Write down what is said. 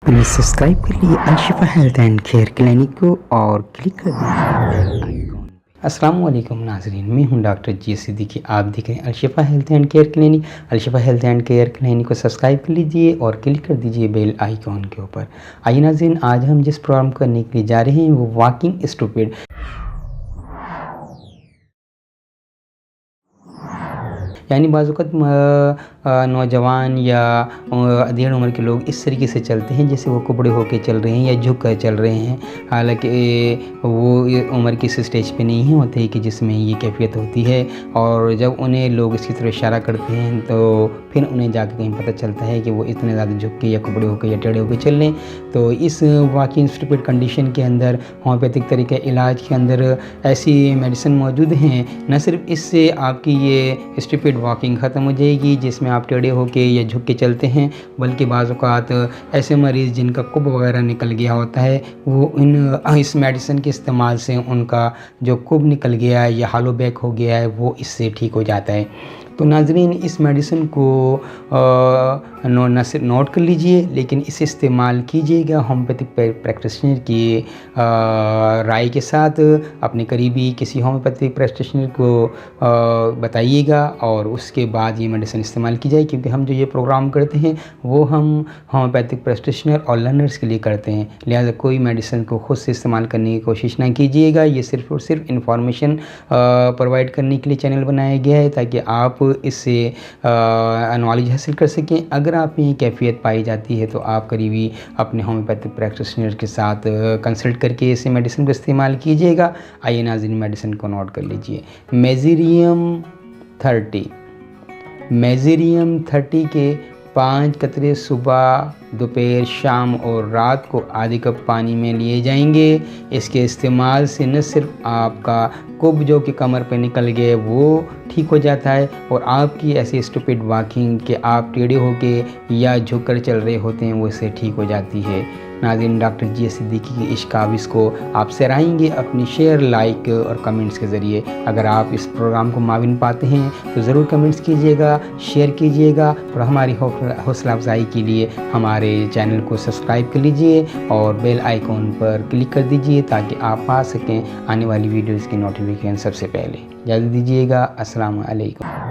आपने सब्सक्राइब कर लिया Alshifa health and care clinic को और क्लिक कर दीजिए आइकॉन। अस्सलाम वालेकुम नाज़रीन, मैं हूं डॉक्टर जी सिद्दीकी। आप देख रहे हैं Alshifa health and care clinic. Alshifa health and care clinic को सब्सक्राइब कर लीजिए और क्लिक कर दीजिए बेल आइकॉन के ऊपर। आइए नाज़रीन, आज हम जिस प्रोग्राम करने के लिए जा रहे हैं वो वॉकिंग स्टूपिड, यानी बाज़-औक़ात नौजवान या अधेड़ उम्र के लोग इस तरीके से चलते हैं जैसे वो कुबड़े होके चल रहे हैं या झुक कर चल रहे हैं। हालाँकि वो ये उम्र की इस स्टेज पे नहीं होते कि जिसमें ये कैफ़ियत होती है, और जब उन्हें लोग इसकी तरफ इशारा करते हैं तो फिर उन्हें जाके कहीं पता चलता है कि वो इतने ज़्यादा झुक के या कुबड़े होके या टेढ़े होके चल रहे हैं। तो इस वॉकिंग स्टूपिड कंडीशन के अंदर होम्योपैथिक तरीके इलाज के अंदर ऐसी मेडिसिन मौजूद हैं। न सिर्फ इससे आपकी ये स्टूपिड वॉकिंग ख़त्म हो जाएगी जिसमें आप टेढ़े होके या झुक के चलते हैं, बल्कि बाज़ औक़ात ऐसे मरीज़ जिनका कुब वगैरह निकल गया होता है वो इस मेडिसिन के इस्तेमाल से उनका जो कुब निकल गया है या हॉलो बैक हो गया है वो इससे ठीक हो जाता है। तो नाज़रीन, इस मेडिसिन को न सिर्फ नोट कर लीजिए, लेकिन इसे इस्तेमाल कीजिएगा होम्योपैथिक प्रैक्टिशनर की राय के साथ। अपने करीबी किसी होम्योपैथिक प्रैक्टिशनर को बताइएगा और उसके बाद ये मेडिसिन इस्तेमाल की जाए, क्योंकि हम जो ये प्रोग्राम करते हैं वो हम होम्योपैथिक प्रैक्टिशनर और लर्नर्स के लिए करते हैं। लिहाजा कोई मेडिसिन को ख़ुद से इस्तेमाल करने की कोशिश ना कीजिएगा। ये सिर्फ़ और सिर्फ इंफॉर्मेशन प्रोवाइड करने के लिए चैनल बनाया गया है ताकि आप इससे नॉलेज हासिल कर सकें। अगर आप में कैफ़ियत पाई जाती है तो आप करीबी अपने होम्योपैथिक प्रैक्टिशनर के साथ कंसल्ट करके इसे मेडिसिन को इस्तेमाल कीजिएगा। आइए नाज़रीन, मेडिसिन को नोट कर लीजिए। मेज़ीरियम 30 के 5 कतरे सुबह, दोपहर, शाम और रात को आधे कप पानी में लिए जाएंगे। इसके इस्तेमाल से न सिर्फ आपका कुब जो कि कमर पे निकल गए वो ठीक हो जाता है, और आपकी ऐसी स्टूपिड वॉकिंग कि आप टेढ़े होके या झुक कर चल रहे होते हैं वो इससे ठीक हो जाती है। नाज़रीन, डॉक्टर जी सिद्दीकी की इस काविश को आप सराहेंगे अपनी शेयर, लाइक और कमेंट्स के ज़रिए। अगर आप इस प्रोग्राम को माविन पाते हैं तो ज़रूर कमेंट्स कीजिएगा, शेयर कीजिएगा, और हमारी हौसला अफजाई के लिए हमारे चैनल को सब्सक्राइब कर लीजिए और बेल आइकॉन पर क्लिक कर दीजिए ताकि आप पा सकें आने वाली वीडियोज़ की नोटिफिकेशन सबसे पहले। इजाज़त दीजिएगा। अस्सलाम वालेकुम।